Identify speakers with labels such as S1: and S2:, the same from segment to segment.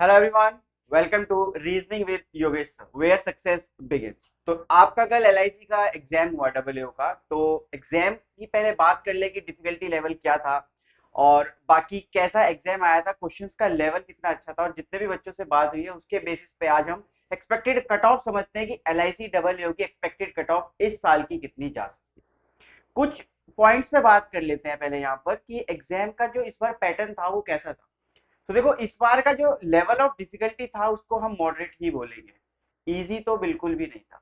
S1: Hello everyone, welcome to reasoning with Yogesh sir, where success begins. तो आपका कल LIC का एग्जाम हुआ डब्ल्यूओ का। तो एग्जाम की पहले बात कर ले कि डिफिकल्टी लेवल क्या था और बाकी कैसा एग्जाम आया था, क्वेश्चंस का लेवल कितना अच्छा था, और जितने भी बच्चों से बात हुई है उसके बेसिस पे आज हम एक्सपेक्टेड कट ऑफ समझते हैं कि एलआईसी डब्ल्यूओ की एक्सपेक्टेड कट ऑफ इस साल की कितनी जा सकती है। कुछ पॉइंट्स पे बात कर लेते हैं पहले यहाँ पर कि एग्जाम का जो इस बार पैटर्न था वो कैसा था। तो देखो, इस बार का जो लेवल ऑफ डिफिकल्टी था उसको हम मॉडरेट ही बोलेंगे, इजी तो बिल्कुल भी नहीं था।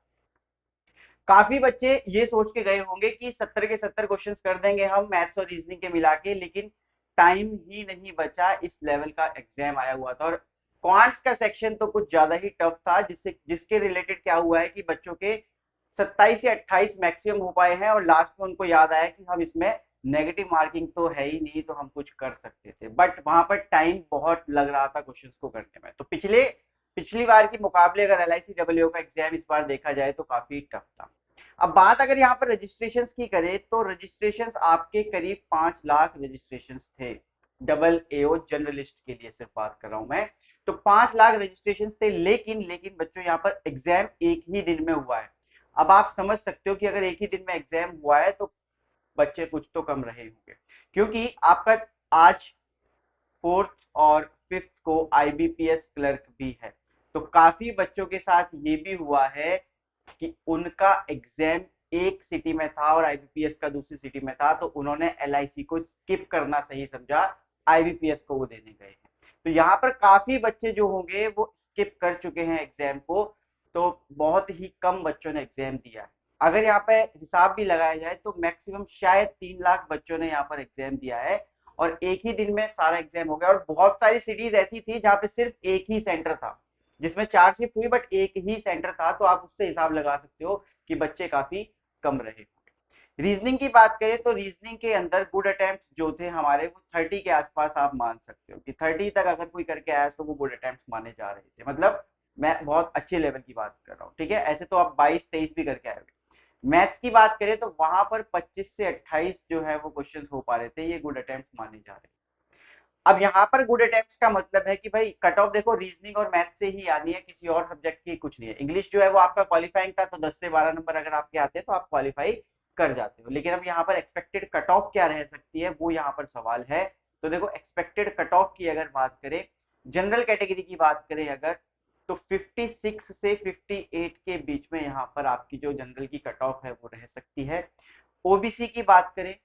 S1: काफी बच्चे ये सोच के गए होंगे कि 70 के 70 क्वेश्चंस कर देंगे हम मैथ्स और रीजनिंग के मिला के, लेकिन टाइम ही नहीं बचा, इस लेवल का एग्जाम आया हुआ था। और क्वांट्स का सेक्शन तो कुछ ज्यादा ही टफ था, जिसके रिलेटेड क्या हुआ है कि बच्चों के 27 या 28 मैक्सिमम हो पाए हैं और लास्ट में उनको याद आया कि हम इसमें नेगेटिव मार्किंग तो है ही नहीं, तो हम कुछ कर सकते थे, बट वहां पर टाइम बहुत लग रहा था क्वेश्चंस को करने में। तो पिछली बार के मुकाबले अगर एलआईसी डब्ल्यू का एग्जाम इस बार देखा जाए तो काफी टफ था। अब बात अगर यहाँ पर रजिस्ट्रेशन की करें तो रजिस्ट्रेशन आपके करीब 5 लाख रजिस्ट्रेशन थे। डबल एओ जर्नलिस्ट के लिए सिर्फ बात कर रहा हूं मैं। तो 5 लाख रजिस्ट्रेशन थे, लेकिन लेकिन बच्चों यहाँ पर एग्जाम एक ही दिन में हुआ है। अब आप समझ सकते हो कि अगर एक ही दिन में एग्जाम हुआ है तो बच्चे कुछ तो कम रहे होंगे, क्योंकि आपका आज फोर्थ और फिफ्थ को आईबीपीएस क्लर्क भी है। तो काफी बच्चों के साथ ये भी हुआ है कि उनका एग्जाम एक सिटी में था और आईबीपीएस का दूसरी सिटी में था, तो उन्होंने एलआईसी को स्किप करना सही समझा, आईबीपीएस को वो देने गए हैं। तो यहाँ पर काफी बच्चे जो होंगे वो स्किप कर चुके हैं एग्जाम को। तो बहुत ही कम बच्चों ने एग्जाम दिया है। अगर यहाँ पे हिसाब भी लगाया जाए तो मैक्सिमम शायद 3 लाख बच्चों ने यहाँ पर एग्जाम दिया है, और एक ही दिन में सारा एग्जाम हो गया। और बहुत सारी सिटीज ऐसी थी जहाँ पे सिर्फ एक ही सेंटर था, जिसमें 4 शिफ्ट हुई बट एक ही सेंटर था। तो आप उससे हिसाब लगा सकते हो कि बच्चे काफी कम रहे। रीजनिंग की बात करें तो रीजनिंग के अंदर गुड अटेम्प्ट जो थे हमारे वो 30 के आसपास आप मान सकते हो कि 30 तक अगर कोई करके आया तो वो गुड अटेम्प्ट माने जा रहे थे। मतलब मैं बहुत अच्छे लेवल की बात कर रहा हूँ, ठीक है। ऐसे तो आप 22-23 भी करके आए। मैथ्स की बात करें तो वहां पर 25 से 28 जो है वो क्वेश्चंस हो पा रहे थे, ये गुड अटेम्प्ट माने जा रहे हैं। अब यहाँ पर गुड अटेम्प्ट का मतलब है कि भाई कट ऑफ देखो रीजनिंग और मैथ से ही आनी है, किसी और सब्जेक्ट की कुछ नहीं है। इंग्लिश जो है वो आपका क्वालिफाइंग था, तो 10 से 12 नंबर अगर आपके आते हैं तो आप क्वालिफाई कर जाते हो। लेकिन अब यहाँ पर एक्सपेक्टेड कट ऑफ क्या रह सकती है, वो यहाँ पर सवाल है। तो देखो, एक्सपेक्टेड कट ऑफ की अगर बात करें, जनरल कैटेगरी की बात करें अगर, तो 56 से 58 के बीच में यहाँ पर आपकी जो जनरल की कट ऑफ है वो रह सकती है। ओबीसी की बात करें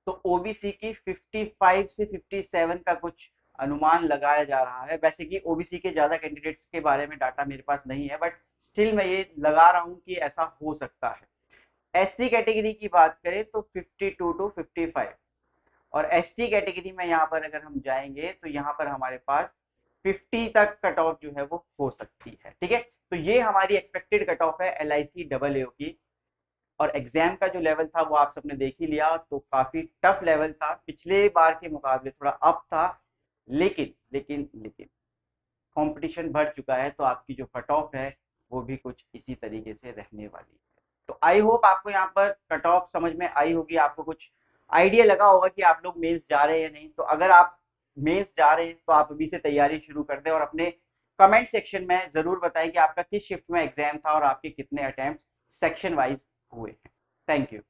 S1: तो ओबीसी की 55 से 57 का कुछ अनुमान लगाया जा रहा है। वैसे कि ओबीसी के ज्यादा कैंडिडेट्स के बारे में डाटा मेरे पास नहीं है, बट स्टिल मैं ये लगा रहा हूं कि ऐसा हो सकता है। एससी कैटेगरी की बात करें तो 52 टू 55, और एसटी कैटेगरी में यहाँ पर अगर हम जाएंगे तो यहाँ पर हमारे पास 50 तक कट ऑफ जो है वो हो सकती है, ठीक है। तो ये हमारी एक्सपेक्टेड कट ऑफ है एलआईसी डबल ए की। और एग्जाम का जो लेवल था वो आप सबने देख ही लिया, तो काफी टफ लेवल था, पिछले बार के मुकाबले थोड़ा अप था। लेकिन लेकिन लेकिन कंपटीशन बढ़ चुका है, तो आपकी जो कट ऑफ है वो भी कुछ इसी तरीके से रहने वाली है। तो आई होप आपको यहाँ पर कट ऑफ समझ में आई होगी, आपको कुछ आइडिया लगा होगा कि आप लोग मेंस जा रहे हैं या नहीं। तो अगर आप मेंस जा रहे हैं तो आप अभी से तैयारी शुरू कर दें, और अपने कमेंट सेक्शन में जरूर बताएं कि आपका किस शिफ्ट में एग्जाम था और आपके कितने अटेम्प्ट सेक्शन वाइज हुए हैं। Thank you.